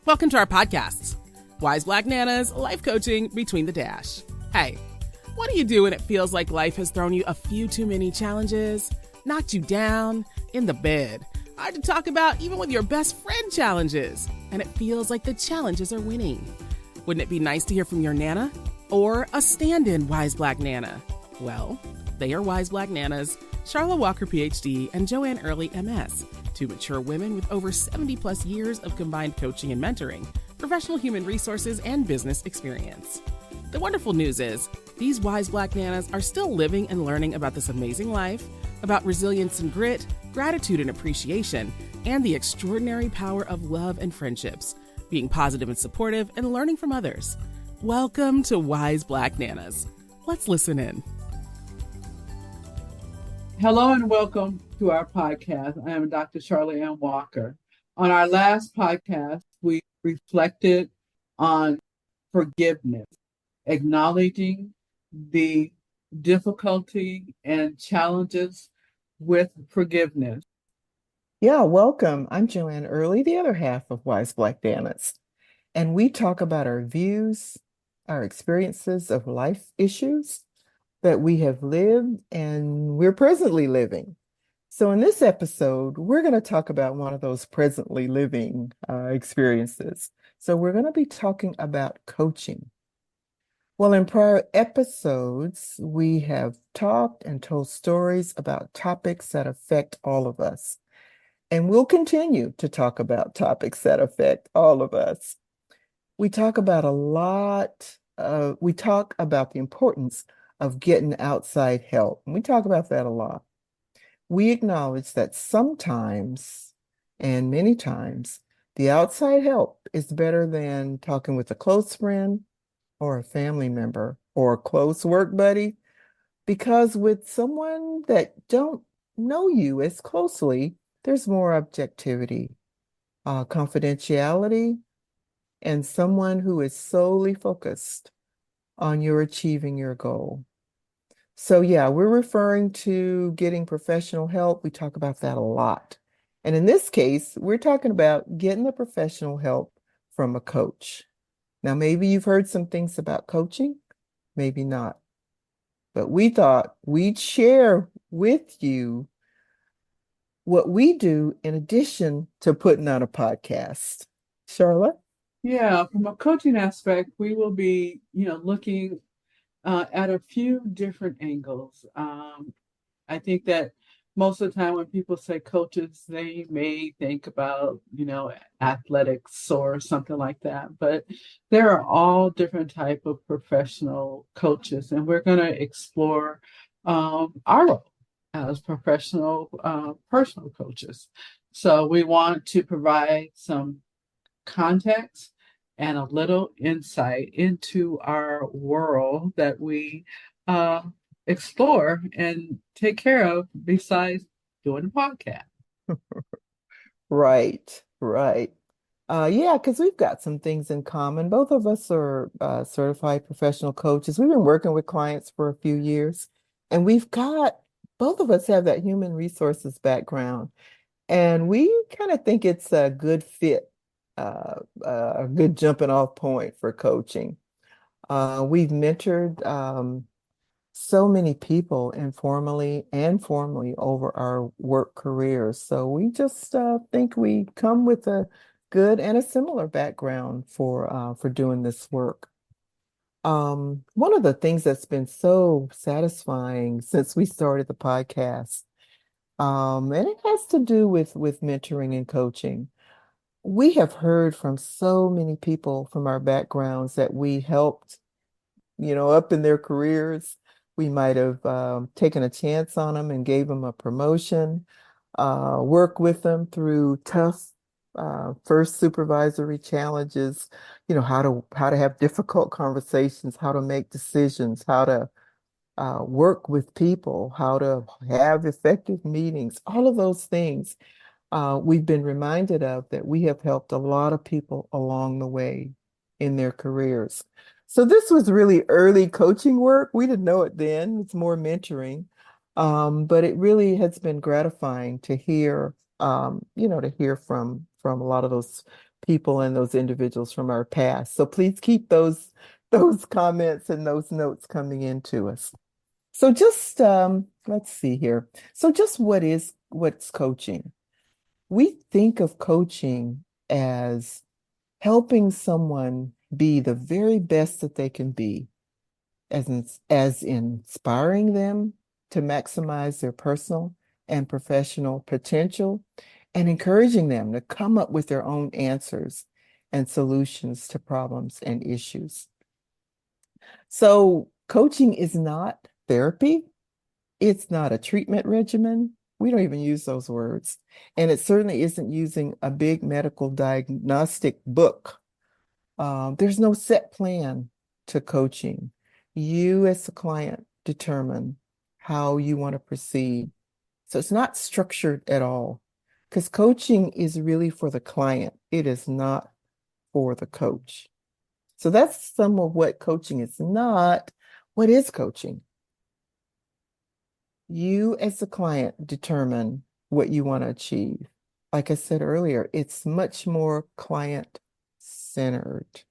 Welcome to our podcasts, Wise Black Nanas, Life Coaching Between the Dash. Hey, what do you do when it feels like life has thrown you a few too many challenges, knocked you down, in the bed, hard to talk about even with your best friend challenges, and it feels like the challenges are winning? Wouldn't it be nice to hear from your Nana? Or a stand-in Wise Black Nana? Well, they are Wise Black Nanas, Sharla Walker, PhD, and Joanne Early, MS, two mature women with over 70 plus years of combined coaching and mentoring, professional human resources, and business experience. The wonderful news is, these Wise Black Nanas are still living and learning about this amazing life, about resilience and grit, gratitude and appreciation, and the extraordinary power of love and friendships, being positive and supportive, and learning from others. Welcome to Wise Black Nanas. Let's listen in. Hello and welcome to our podcast. I am Dr. Sharla Ann Walker. On our last podcast, we reflected on forgiveness, acknowledging the difficulty and challenges with forgiveness. Yeah, welcome. I'm Joanne Early, the other half of Wise Black Nanas. And we talk about our views, our experiences of life issues that we have lived and we're presently living. So in this episode, we're going to talk about one of those presently living experiences. So we're going to be talking about coaching. Well, in prior episodes, we have talked and told stories about topics that affect all of us. And we'll continue to talk about topics that affect all of us. We talk about we talk about the importance of getting outside help. And we talk about that a lot. We acknowledge that sometimes, and many times, the outside help is better than talking with a close friend or a family member or a close work buddy, because with someone that don't know you as closely, there's more objectivity, confidentiality, and someone who is solely focused on your achieving your goal. So yeah, we're referring to getting professional help. We talk about that a lot. And in this case, we're talking about getting the professional help from a coach. Now, maybe you've heard some things about coaching, maybe not. But we thought we'd share with you what we do in addition to putting on a podcast. Sharla? Yeah, from a coaching aspect, we will be, looking at a few different angles. I think that most of the time when people say coaches, they may think about, athletics or something like that. But there are all different type of professional coaches, and we're going to explore our role as professional personal coaches. So we want to provide some context and a little insight into our world that we explore and take care of besides doing a podcast. Right. Yeah, because we've got some things in common. Both of us are certified professional coaches. We've been working with clients for a few years, and both of us have that human resources background, and we kind of think it's a good fit, a good jumping off point for coaching. We've mentored so many people informally and formally over our work careers. So we just think we come with a good and a similar background for doing this work. One of the things that's been so satisfying since we started the podcast, and it has to do with mentoring and coaching. We have heard from so many people from our backgrounds that we helped, up in their careers. We might have taken a chance on them and gave them a promotion, work with them through tough first supervisory challenges, how to have difficult conversations, how to make decisions, how to work with people, how to have effective meetings, all of those things. We've been reminded of that we have helped a lot of people along the way in their careers. So this was really early coaching work. We didn't know it then. It's more mentoring. But it really has been gratifying to hear, to hear from a lot of those people and those individuals from our past. So please keep those comments and those notes coming into us. So just let's see here. So just what's coaching? We think of coaching as helping someone be the very best that they can be, as inspiring them to maximize their personal and professional potential, and encouraging them to come up with their own answers and solutions to problems and issues. So, coaching is not therapy, it's not a treatment regimen. We don't even use those words. And it certainly isn't using a big medical diagnostic book. There's no set plan to coaching. You, as the client, determine how you want to proceed. So it's not structured at all, because coaching is really for the client. It is not for the coach. So that's some of what coaching is not. What is coaching? You, as the client, determine what you want to achieve. Like I said earlier, it's much more client-centered.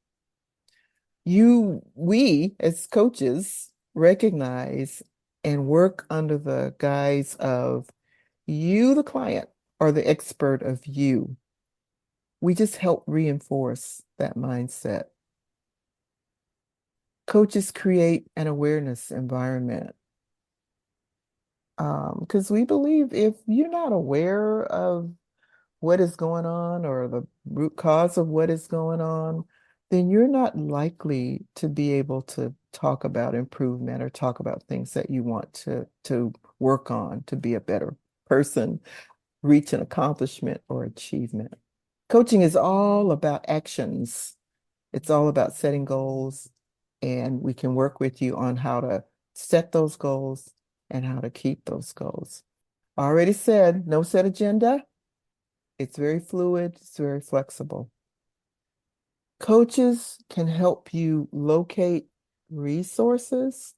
We, as coaches, recognize and work under the guise of you, the client, are the expert of you. We just help reinforce that mindset. Coaches create an awareness environment. Because we believe if you're not aware of what is going on or the root cause of what is going on, then you're not likely to be able to talk about improvement or talk about things that you want to work on to be a better person, reach an accomplishment or achievement. Coaching is all about actions. It's all about setting goals, and we can work with you on how to set those goals and how to keep those goals. I already said, no set agenda. It's very fluid, it's very flexible. Coaches can help you locate resources.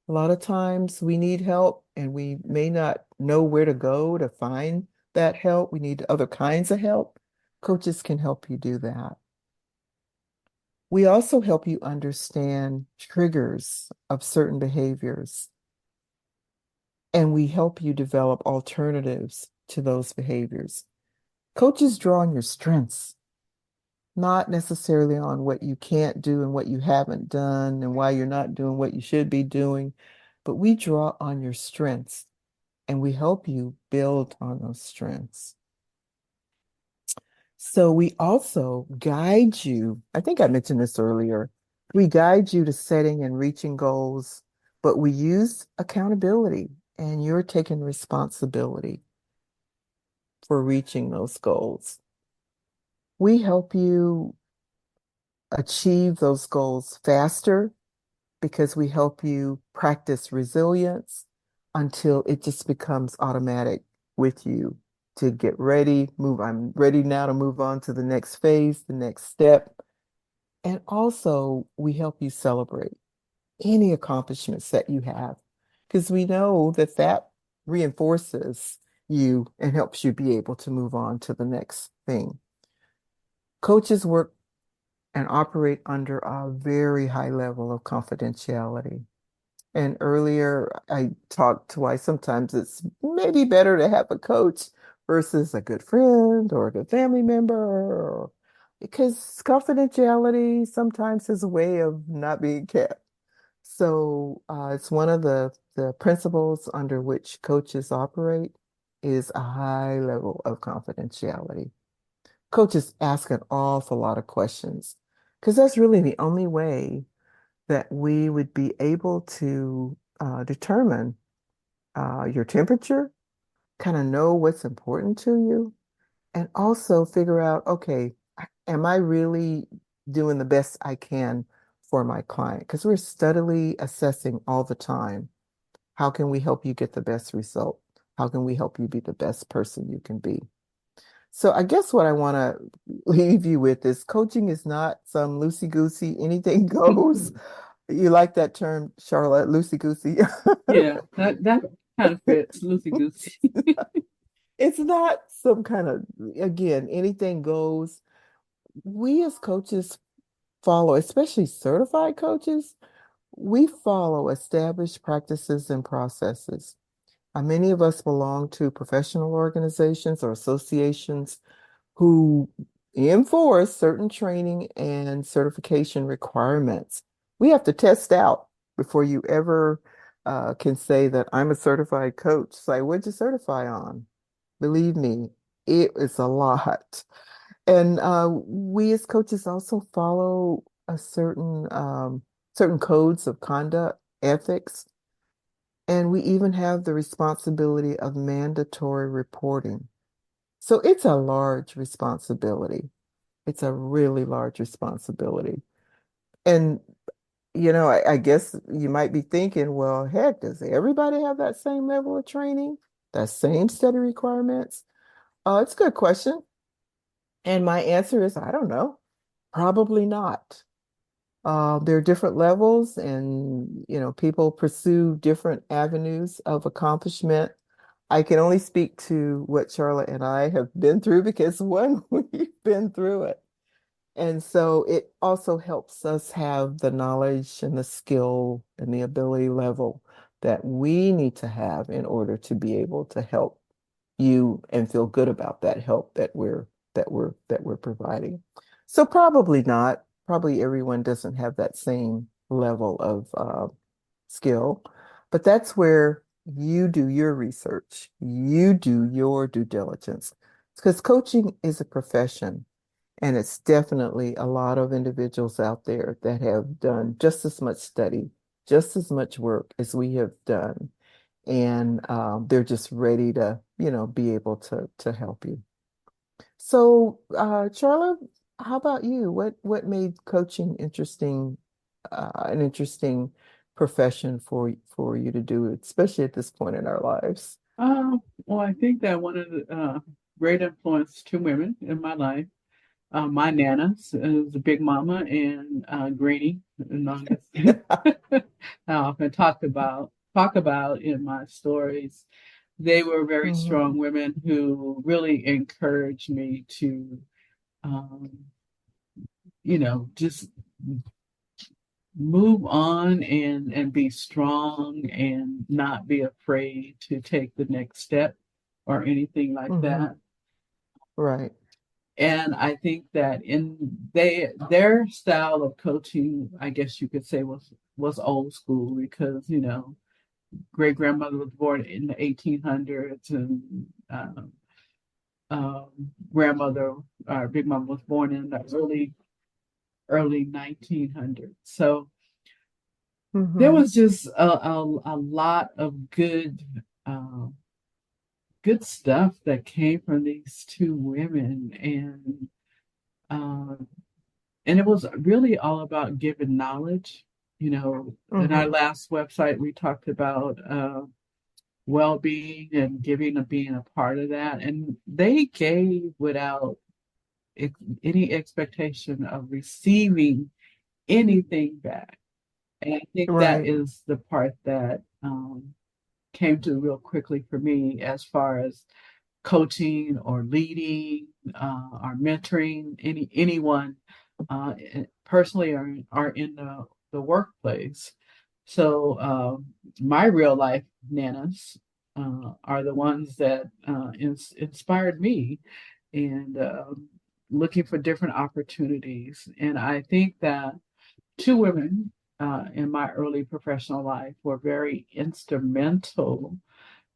A lot of times we need help and we may not know where to go to find that help. We need other kinds of help. Coaches can help you do that. We also help you understand triggers of certain behaviors, and we help you develop alternatives to those behaviors. Coaches draw on your strengths, not necessarily on what you can't do and what you haven't done and why you're not doing what you should be doing, but we draw on your strengths and we help you build on those strengths. So we also guide you. I think I mentioned this earlier. We guide you to setting and reaching goals, but we use accountability, and you're taking responsibility for reaching those goals. We help you achieve those goals faster because we help you practice resilience until it just becomes automatic with you to get ready, I'm ready now to move on to the next phase, the next step. And also, we help you celebrate any accomplishments that you have because we know that that reinforces you and helps you be able to move on to the next thing. Coaches work and operate under a very high level of confidentiality. And earlier, I talked to why sometimes it's maybe better to have a coach versus a good friend or a good family member, because confidentiality sometimes is a way of not being kept. So it's one of the principles under which coaches operate is a high level of confidentiality. Coaches ask an awful lot of questions because that's really the only way that we would be able to determine your temperature, kind of know what's important to you, and also figure out, okay, am I really doing the best I can for my client? Because we're steadily assessing all the time. How can we help you get the best result? How can we help you be the best person you can be? So I guess what I want to leave you with is coaching is not some loosey-goosey, anything goes. You like that term, Charlotte, loosey-goosey? Yeah, that kind of fits, loosey goosey. It's not some kind of, again, anything goes. we as coaches follow, especially certified coaches, we follow established practices and processes. Many of us belong to professional organizations or associations who enforce certain training and certification requirements. We have to test out before you ever can say that I'm a certified coach. It's like, what'd you certify on? Believe me, it is a lot. And we as coaches also follow a certain codes of conduct, ethics, and we even have the responsibility of mandatory reporting. So it's a large responsibility. It's a really large responsibility. And, I guess you might be thinking, well, heck, does everybody have that same level of training, that same study requirements? It's a good question. And my answer is, I don't know. Probably not. There are different levels, and people pursue different avenues of accomplishment. I can only speak to what Charlotte and I have been through because one, we've been through it. And so it also helps us have the knowledge and the skill and the ability level that we need to have in order to be able to help you and feel good about that help that we're providing. So probably not. Probably everyone doesn't have that same level of skill, but that's where you do your research, you do your due diligence, because coaching is a profession. And it's definitely a lot of individuals out there that have done just as much study, just as much work as we have done. And they're just ready to, be able to help you. So, Charlotte, how about you? What made coaching an interesting profession for you to do, especially at this point in our lives? Well, I think that one of the great influence, two women in my life, my nanas, is Big Mama and Granny, the longest. I often talk about in my stories. They were very Hmm. strong women who really encouraged me to, um, just move on and be strong and not be afraid to take the next step or anything like Hmm. that. Right. And I think that their style of coaching, I guess you could say, was old school because great grandmother was born in the 1800s, and grandmother, Big Mom, was born in the early 1900s. So there Hmm. was just a lot of um, good stuff that came from these two women, um, and it was really all about giving knowledge. In our Hmm. last website, we talked about well-being and giving and being a part of that, and they gave without ex- any expectation of receiving anything back. And I think that Right. is the part that came to real quickly for me as far as coaching or leading or mentoring anyone personally are in the workplace. So my real life nanas are the ones that inspired me and looking for different opportunities. And I think that two women in my early professional life were very instrumental,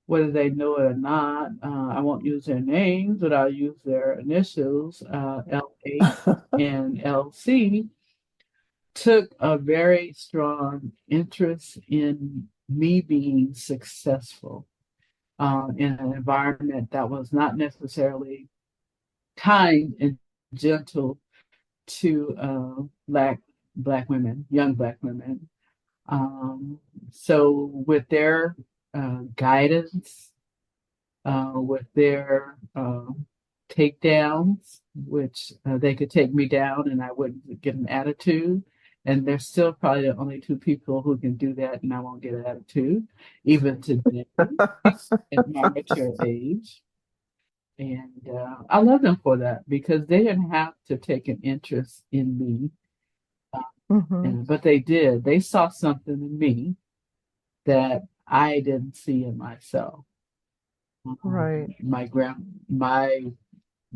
whether they know it or not. I won't use their names, but I'll use their initials, LA and LC, took a very strong interest in me being successful in an environment that was not necessarily kind and gentle to black women, young black women. So with their guidance, with their takedowns, which they could take me down and I wouldn't get an attitude. And there's still probably the only two people who can do that, and I won't get an attitude, even today at my mature age. And I love them for that because they didn't have to take an interest in me, Hmm. but they did. They saw something in me that I didn't see in myself. Right. My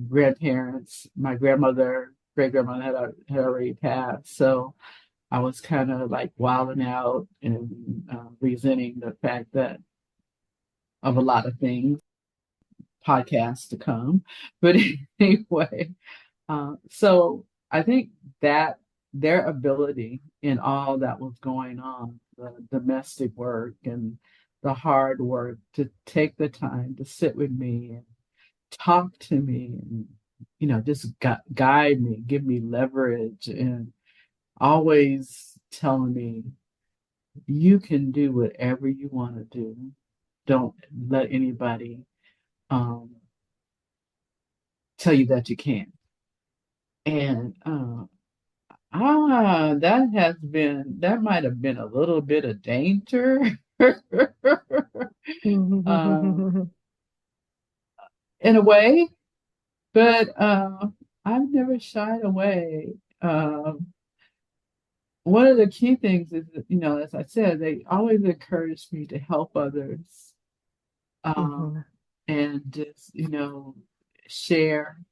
grandparents, my grandmother, great grandmother had already passed, so I was kind of like wilding out and resenting the fact that of a lot of things, podcasts to come. But anyway, so I think that their ability in all that was going on, the domestic work and the hard work, to take the time to sit with me and talk to me and just guide me, give me leverage, and always telling me you can do whatever you want to do. Don't let anybody um, tell you that you can't. And that might have been a little bit of danger. um, in a way, but I've never shied away. One of the key things is that, as I said, they always encourage me to help others, um, Hmm. and just, share,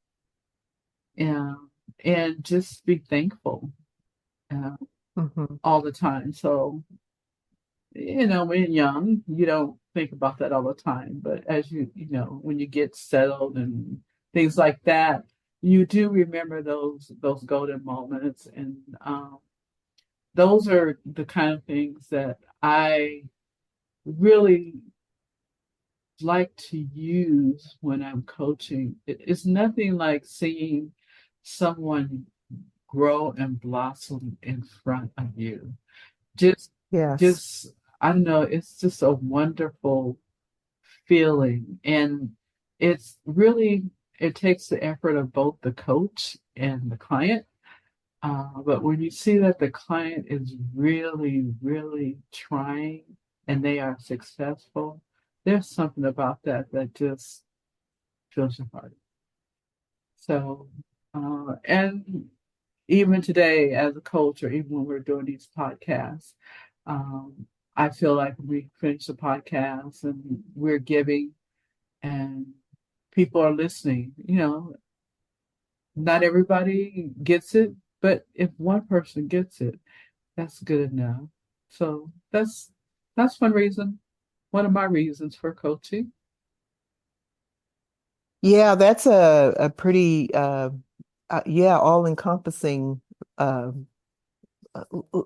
um, and just be thankful uh, Hmm. all the time. So, when you're young, you don't think about that all the time. But as when you get settled and things like that, you do remember those golden moments, and those are the kind of things that I really like to use when I'm coaching. It's nothing like seeing someone grow and blossom in front of you. Just, Yes. just, I don't know, it's just a wonderful feeling. And it takes the effort of both the coach and the client. But when you see that the client is really, really trying and they are successful, there's something about that that just fills your heart. So, and even today as a coach, or even when we're doing these podcasts, um, I feel like we finish the podcast and we're giving and people are listening. Not everybody gets it, but if one person gets it, that's good enough. So that's one of my reasons for coaching. Yeah, that's a pretty yeah, all-encompassing uh,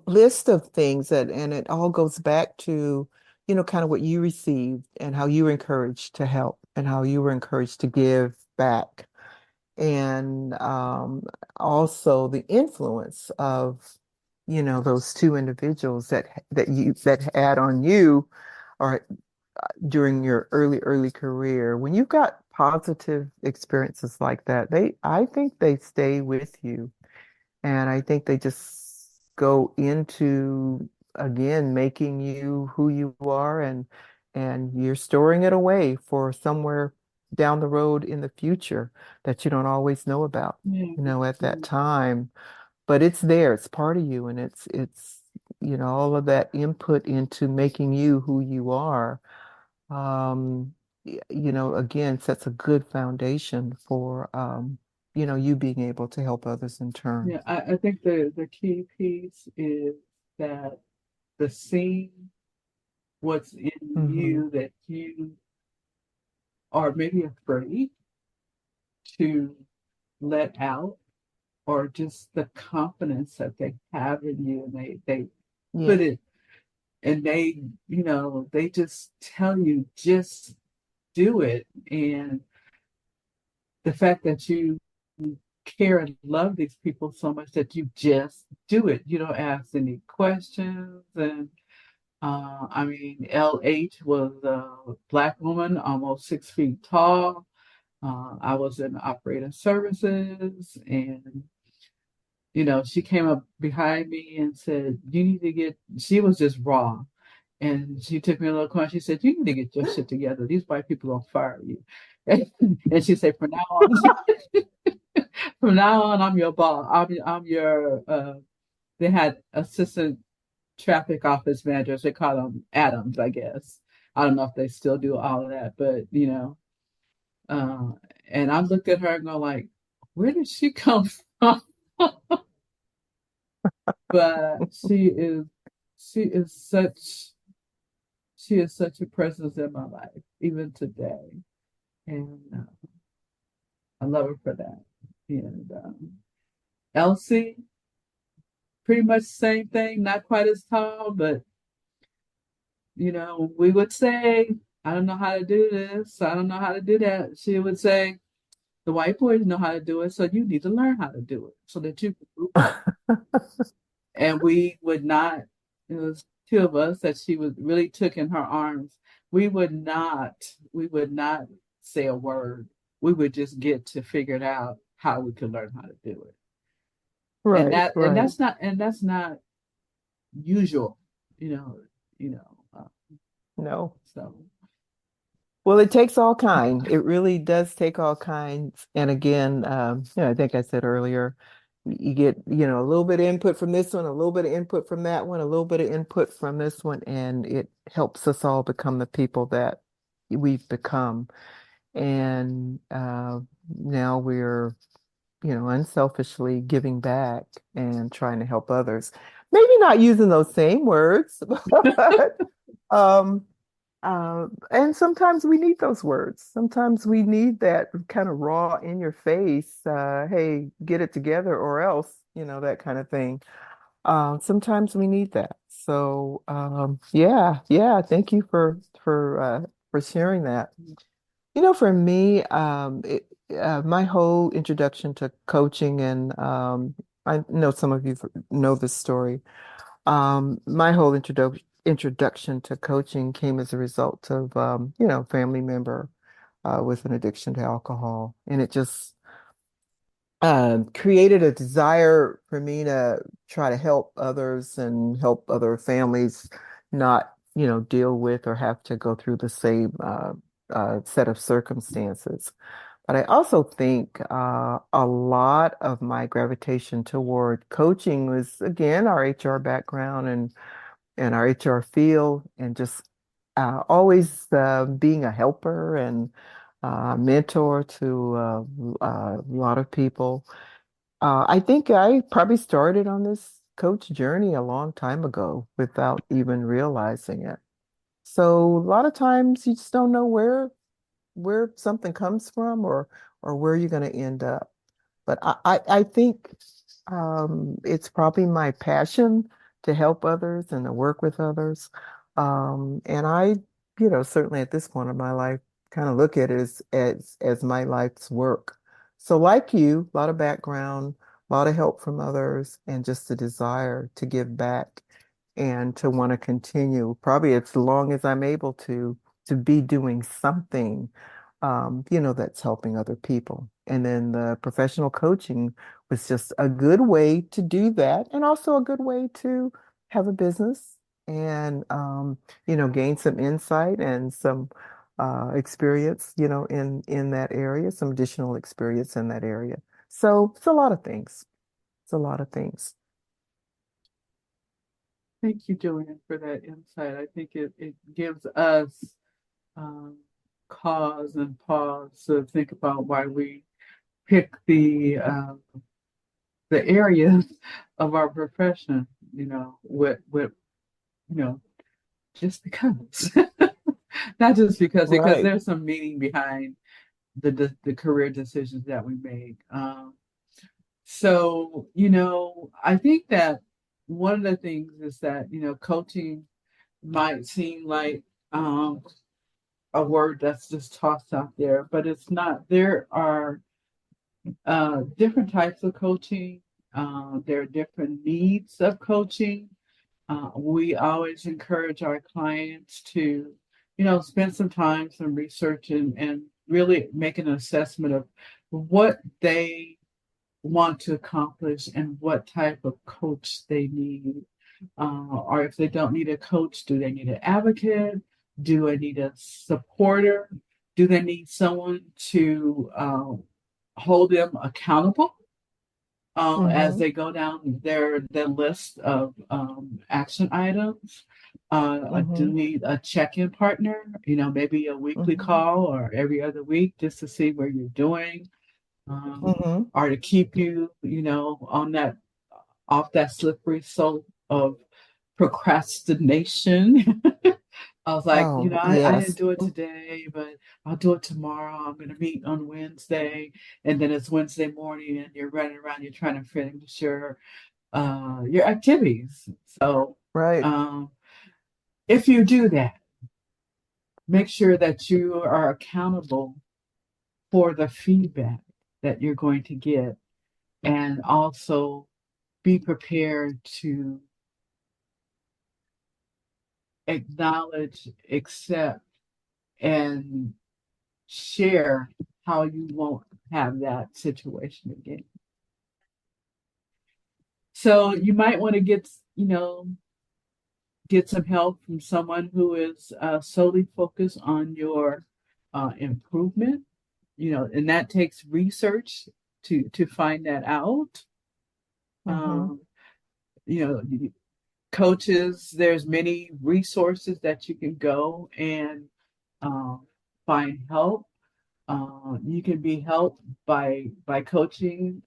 list of things that, and it all goes back to, kind of what you received and how you were encouraged to help and how you were encouraged to give back. And also the influence of, those two individuals that had on you or during your early career. When you've got positive experiences like that, I think they stay with you. And I think they just go into, again, making you who you are, and you're storing it away for somewhere down the road in the future that you don't always know about, Yeah, at that time. But it's there, it's part of you, and it's all of that input into making you who you are, again, sets a good foundation for you being able to help others in turn. yeah. I think the key piece is that the seeing what's in Hmm. you that you are maybe afraid to let out, or just the confidence that they have in you, and they Yeah. put it, and they just tell you, just do it. And the fact that you care and love these people so much that you just do it. You don't ask any questions. And I mean, LH was a Black woman, almost 6 feet tall. I was in operating services, and she came up behind me and said, "You need to get." She was just raw, and she took me a little corner. She said, "You need to get your shit together. These white people gonna fire you." And she said, from now on, from now on, I'm your boss. I'm your, they had assistant traffic office managers. They call them Adams, I guess. I don't know if they still do all of that, but uh, and I looked at her and go like, where did she come from? But she is such, she is such a presence in my life, even today. And I love her for that. And Elsie, pretty much the same thing, not quite as tall, but we would say, I don't know how to do this. I don't know how to do that. She would say, the white boys know how to do it, so you need to learn how to do it so that you can move up. And we would not, it was two of us that she was really took in her arms. We would not say a word. We would just get to figure it out how we could learn how to do it. And Right, that and right. that's not usual, No. so Well, it takes all kind. It really does take all kinds. And again, I think I said earlier, you get, a little bit of input from this one, a little bit of input from that one, a little bit of input from this one, and it helps us all become the people that we've become. And now we're, unselfishly giving back and trying to help others. Maybe not using those same words, but um, and sometimes we need those words. Sometimes we need that kind of raw in your face, hey, get it together or else, that kind of thing. Sometimes we need that. So, yeah, yeah, thank you for sharing that. For me, my whole introduction to coaching, and I know some of you know this story. My whole introduction to coaching came as a result of, family member with an addiction to alcohol, and it just created a desire for me to try to help others and help other families not, deal with or have to go through the same set of circumstances. But I also think a lot of my gravitation toward coaching was, again, our HR background and our HR field, and just always being a helper and mentor to a lot of people. I think I probably started on this coach journey a long time ago without even realizing it. So a lot of times you just don't know where something comes from or where you're going to end up. But I think it's probably my passion to help others and to work with others. And I, certainly at this point in my life, kind of look at it as my life's work. So like you, a lot of background, a lot of help from others, and just a desire to give back and to want to continue, probably as long as I'm able to be doing something, that's helping other people. And then the professional coaching was just a good way to do that, and also a good way to have a business and, gain some insight and some experience, in that area, some additional experience in that area. So it's a lot of things. It's a lot of things. thank you, Joanne, for that insight. I think it gives us um, cause and pause to think about why we pick the areas of our profession, with you know, just because, not just because Right. there's some meaning behind the career decisions that we make. So, I think that one of the things is that, coaching might seem like a word that's just tossed out there, but it's not. There are different types of coaching. There are different needs of coaching. We always encourage our clients to, spend some time, some research, and really make an assessment of what they want to accomplish and what type of coach they need. Or if they don't need a coach, do they need an advocate? Do I need a supporter? Do they need someone to hold them accountable as Mm-hmm. they go down their list of action items? Do Mm-hmm. need a check-in partner, maybe a weekly Mm-hmm. call or every other week just to see where you're doing, um, Mm-hmm. or to keep you, on that off that slippery slope of procrastination. I was like, Oh, I didn't yes. do it today, but I'll do it tomorrow. I'm going to meet on Wednesday. And then it's Wednesday morning and you're running around, you're trying to finish your activities. So Right. um, if you do that, make sure that you are accountable for the feedback that you're going to get, and also be prepared to acknowledge, accept, and share how you won't have that situation again. So you might want to get some help from someone who is solely focused on your improvement, and that takes research to find that out. Mm-hmm. Um, you know, coaches, there's many resources that you can go and um, find help. You can be helped by coaching,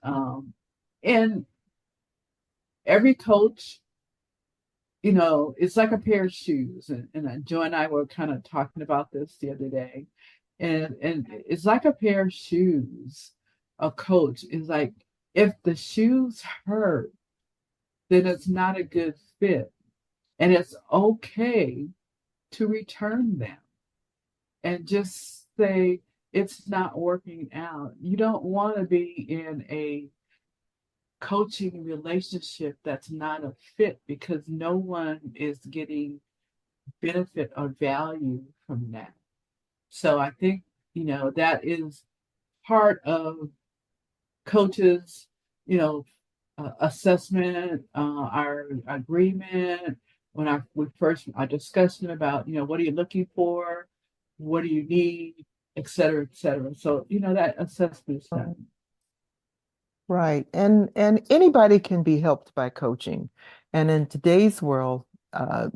and every coach, it's like a pair of shoes. And Joe and I were kind of talking about this the other day, and it's like a pair of shoes. A coach is like, if the shoes hurt, then it's not a good fit, and it's okay to return them and just say it's not working out. You don't want to be in a coaching relationship that's not a fit, because no one is getting benefit or value from that. So I think, that is part of coaches, you know, assessment, our agreement, when we first our discussion about, what are you looking for, what do you need, et cetera, et cetera. So, that assessment is done. Right. And anybody can be helped by coaching. And in today's world,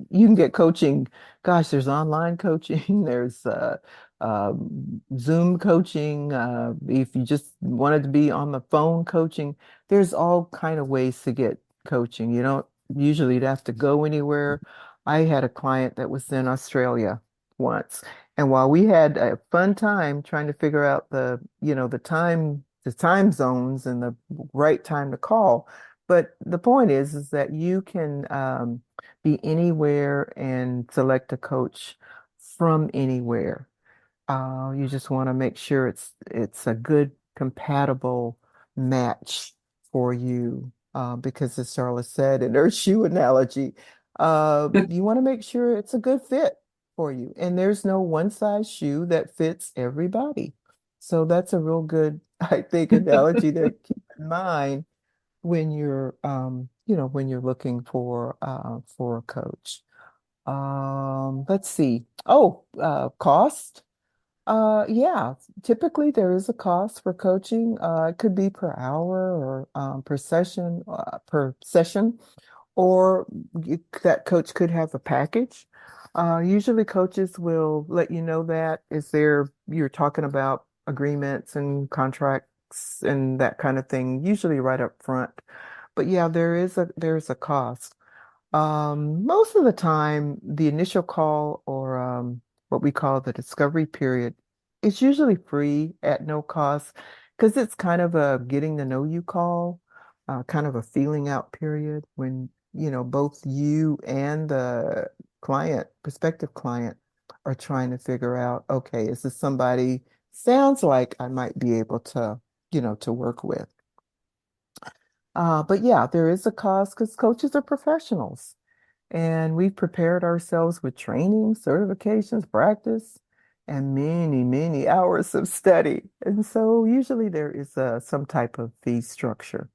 you can get coaching. Gosh, there's online coaching, there's Zoom coaching. If you just wanted to be on the phone coaching, there's all kind of ways to get coaching. You don't usually have to go anywhere. I had a client that was in Australia once. And while we had a fun time trying to figure out the time zones and the right time to call, but the point is that you can be anywhere and select a coach from anywhere. You just want to make sure it's a good compatible match for you. Because as Charlotte said in her shoe analogy, you want to make sure it's a good fit for you. And there's no one size shoe that fits everybody. So that's a real good, I think, analogy to keep in mind when when you're looking for a coach. Let's see. Oh, cost. Yeah, typically there is a cost for coaching. It could be per hour or per session, or that coach could have a package. Usually coaches will let you know that is there you're talking about agreements and contracts and that kind of thing, usually right up front. But yeah, there's a cost. Most of the time, the initial call or what we call the discovery period is usually free at no cost because it's kind of a getting to know you call, kind of a feeling out period when, both you and the prospective client are trying to figure out, okay, is this somebody sounds like I might be able to work with. But yeah, there is a cost because coaches are professionals. And we've prepared ourselves with training, certifications, practice, and many, many hours of study. And so usually there is some type of fee structure.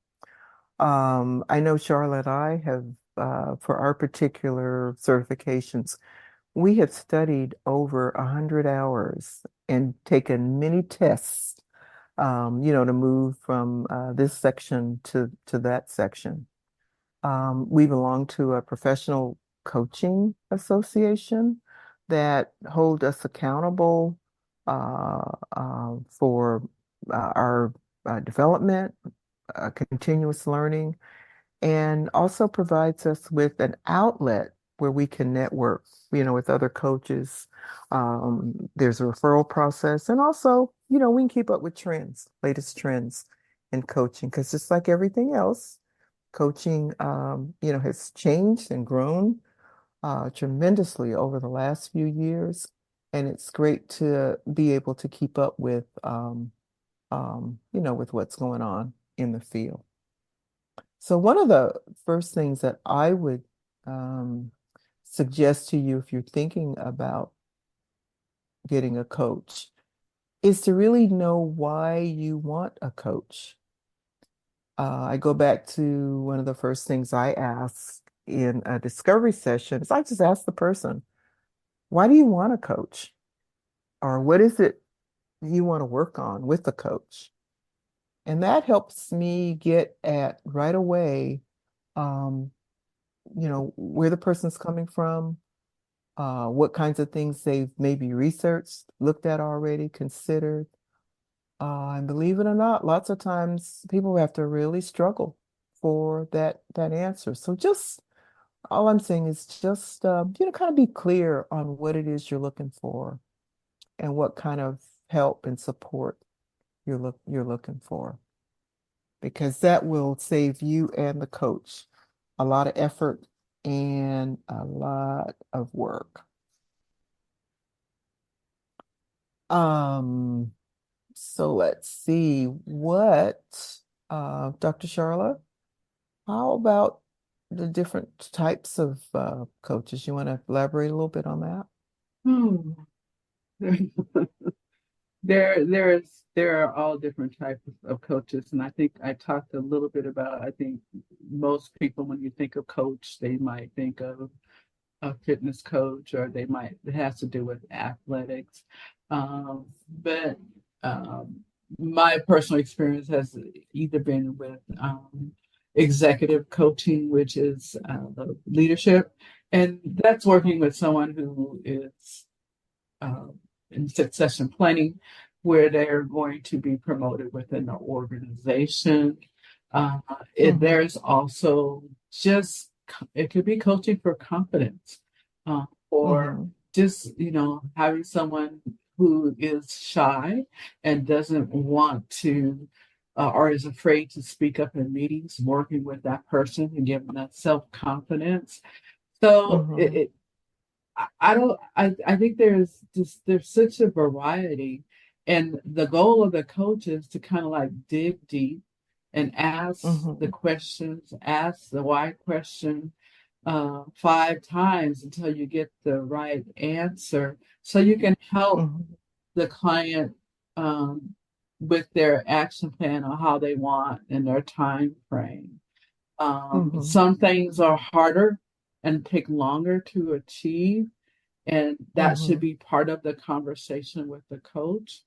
I know Charlotte and I have, for our particular certifications, we have studied over 100 hours and taken many tests, to move from this section to that section. We belong to a professional coaching association that hold us accountable for our development, continuous learning, and also provides us with an outlet where we can network, with other coaches. There's a referral process, and also, we can keep up with trends, latest trends in coaching, because just like everything else, coaching, has changed and grown tremendously over the last few years, and it's great to be able to keep up with what's going on in the field. So one of the first things that I would suggest to you if you're thinking about getting a coach is to really know why you want a coach. I go back to one of the first things I ask in a discovery session is I just ask the person, why do you want a coach? Or what is it you want to work on with the coach? And that helps me get at right away, um, where the person's coming from, what kinds of things they've maybe researched, looked at already, considered. And believe it or not, lots of times people have to really struggle for that answer. So just all I'm saying is just kind of be clear on what it is you're looking for and what kind of help and support you're looking for, because that will save you and the coach a lot of effort and a lot of work. Um, so let's see Dr. Sharla, how about the different types of coaches? You want to elaborate a little bit on that? Hmm. There are all different types of coaches, and I think I talked a little bit about. I think most people, when you think of coach, they might think of a fitness coach, or it has to do with athletics. But my personal experience has either been with executive coaching, which is the leadership, and that's working with someone who is uh, in succession planning, where they're going to be promoted within the organization. Uh, Mm-hmm. there's also just, it could be coaching for confidence, or Mm-hmm. just, having someone who is shy and doesn't want to, or is afraid to speak up in meetings, working with that person and giving that self-confidence. So Mm-hmm. I don't I think there's such a variety, and the goal of the coach is to kind of like dig deep and ask the Mm-hmm. questions, ask the why question 5 times until you get the right answer, so you can help Mm-hmm. the client um, with their action plan on how they want and their time frame. Mm-hmm. Some things are harder and take longer to achieve, and that should Mm-hmm. be part of the conversation with the coach.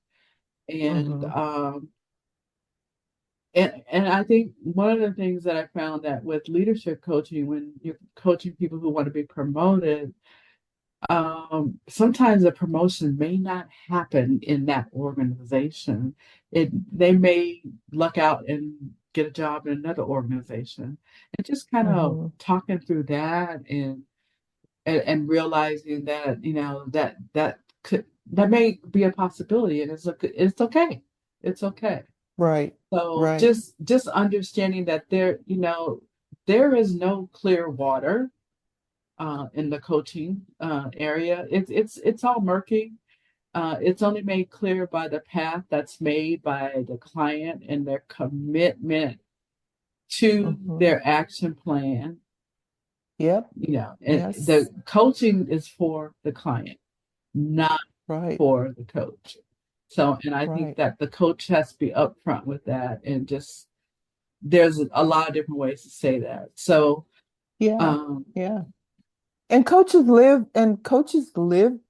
And Mm-hmm. and I think one of the things that I found that with leadership coaching, when you're coaching people who want to be promoted, sometimes a promotion may not happen in that organization. They may luck out and get a job in another organization. And just kind of Mm-hmm. talking through that, and realizing that, that may be a possibility, and it's okay. It's okay. Right. So Right. just understanding that there is no clear water in the coaching area. It's all murky. It's only made clear by the path that's made by the client and their commitment to Mm-hmm. their action plan. Yep. And the Yes. coaching is for the client, not Right. for the coach. So, and I think Right. that the coach has to be upfront with that, and just there's a lot of different ways to say that. So, Yeah. um, Yeah. And coaches live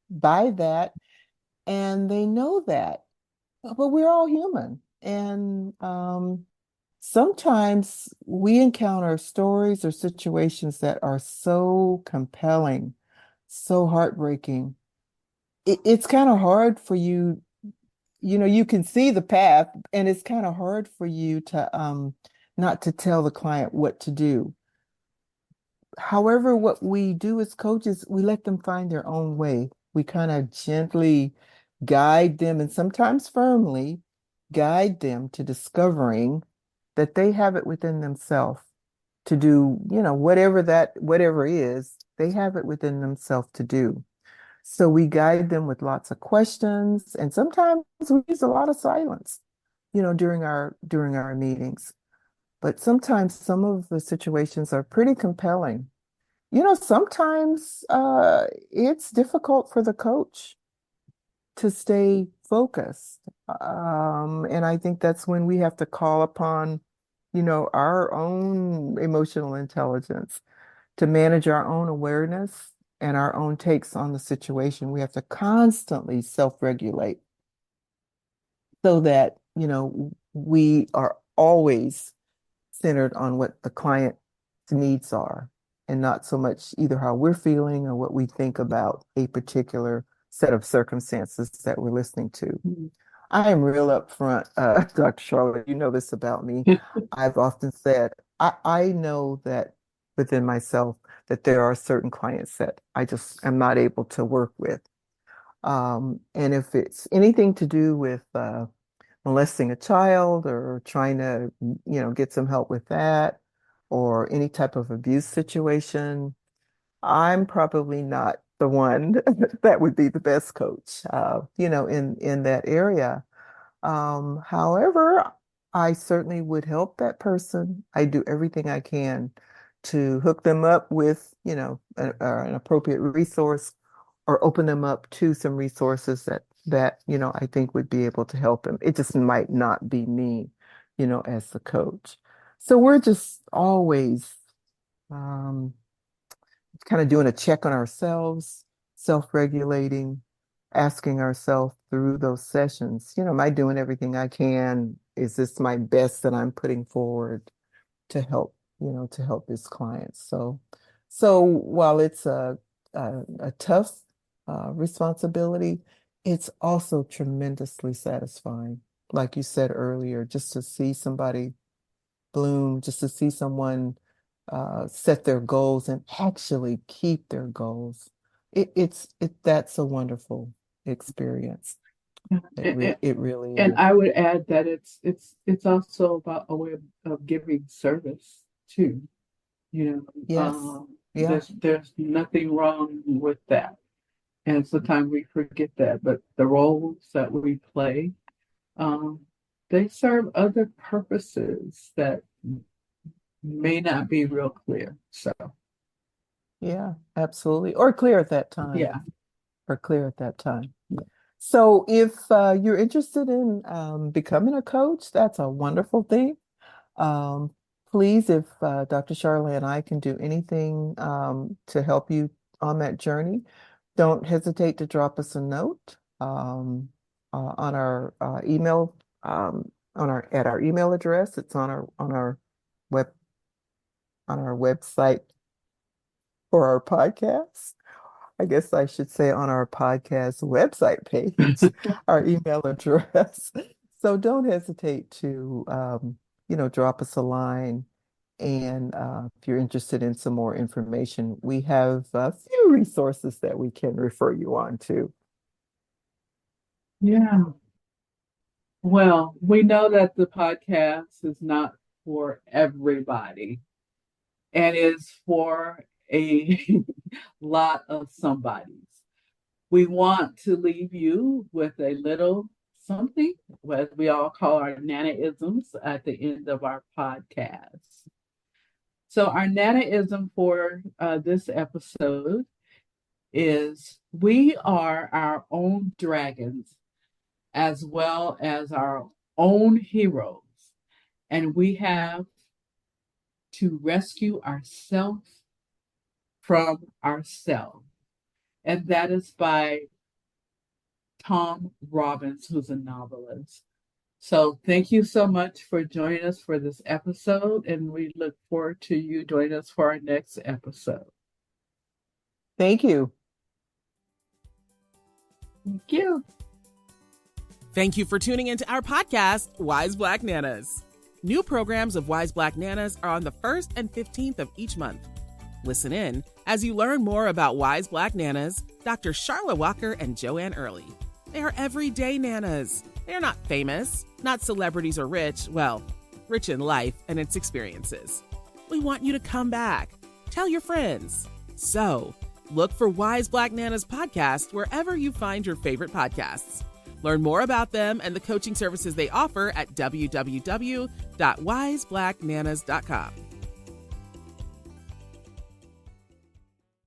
by that. and they know that. But we're all human. And sometimes we encounter stories or situations that are so compelling, so heartbreaking. It's kind of hard for you, you can see the path, and it's kind of hard for you to not to tell the client what to do. However, what we do as coaches, we let them find their own way. We kind of gently guide them and sometimes firmly guide them to discovering that they have it within themselves to do, whatever is, they have it within themselves to do. So we guide them with lots of questions, and sometimes we use a lot of silence, during our meetings. But sometimes some of the situations are pretty compelling. Sometimes it's difficult for the coach to stay focused. And I think that's when we have to call upon, our own emotional intelligence to manage our own awareness and our own takes on the situation. We have to constantly self-regulate so that, we are always centered on what the client's needs are and not so much either how we're feeling or what we think about a particular set of circumstances that we're listening to. Mhm. I am real upfront, Dr. Charlotte, you know this about me. I've often said, I know that within myself that there are certain clients that I just am not able to work with. And if it's anything to do with molesting a child or trying to, get some help with that, or any type of abuse situation, I'm probably not the one that would be the best coach, in that area. However, I certainly would help that person. I do everything I can to hook them up with, an appropriate resource or open them up to some resources that I think would be able to help them. It just might not be me, as the coach. So we're just always um, kind of doing a check on ourselves, self-regulating, asking ourselves through those sessions, am I doing everything I can? Is this my best that I'm putting forward to help, to help this client? So while it's a tough responsibility, it's also tremendously satisfying. Like you said earlier, just to see somebody bloom, just to see someone set their goals and actually keep their goals. That's a wonderful experience. And, It really and is. I would add that it's also about a way of giving service too. Yes. Yeah. There's nothing wrong with that. And sometimes we forget that, but the roles that we play, um, they serve other purposes that may not be real clear. So, Yeah, absolutely. Or clear at that time. yeah. Or clear at that time. So if you're interested in becoming a coach, that's a wonderful thing. Um, Please, if Dr. Charla and I can do anything to help you on that journey, don't hesitate to drop us a note on our email at our email address. It's web on our website for our podcast. I guess I should say on our podcast website page, our email address. So don't hesitate to, drop us a line. And if you're interested in some more information, we have a few resources that we can refer you on to. Yeah. Well, we know that the podcast is not for everybody and is for a lot of somebodies. We want to leave you with a little something, what we all call our Nanaisms at the end of our podcast. So, our Nanaism for this episode is we are our own dragons as well as our own heroes, and we have to rescue ourselves from ourselves. And that is by Tom Robbins, who's a novelist. So thank you so much for joining us for this episode, and we look forward to you joining us for our next episode. Thank you. Thank you. Thank you for tuning into our podcast, Wise Black Nanas. New programs of Wise Black Nanas are on the 1st and 15th of each month. Listen in as you learn more about Wise Black Nanas, Dr. Sharla Walker and Joanne Early. They are everyday nanas. They are not famous, not celebrities or rich, well, rich in life and its experiences. We want you to come back. Tell your friends. So, look for Wise Black Nanas podcast wherever you find your favorite podcasts. Learn more about them and the coaching services they offer at www.wiseblacknanas.com.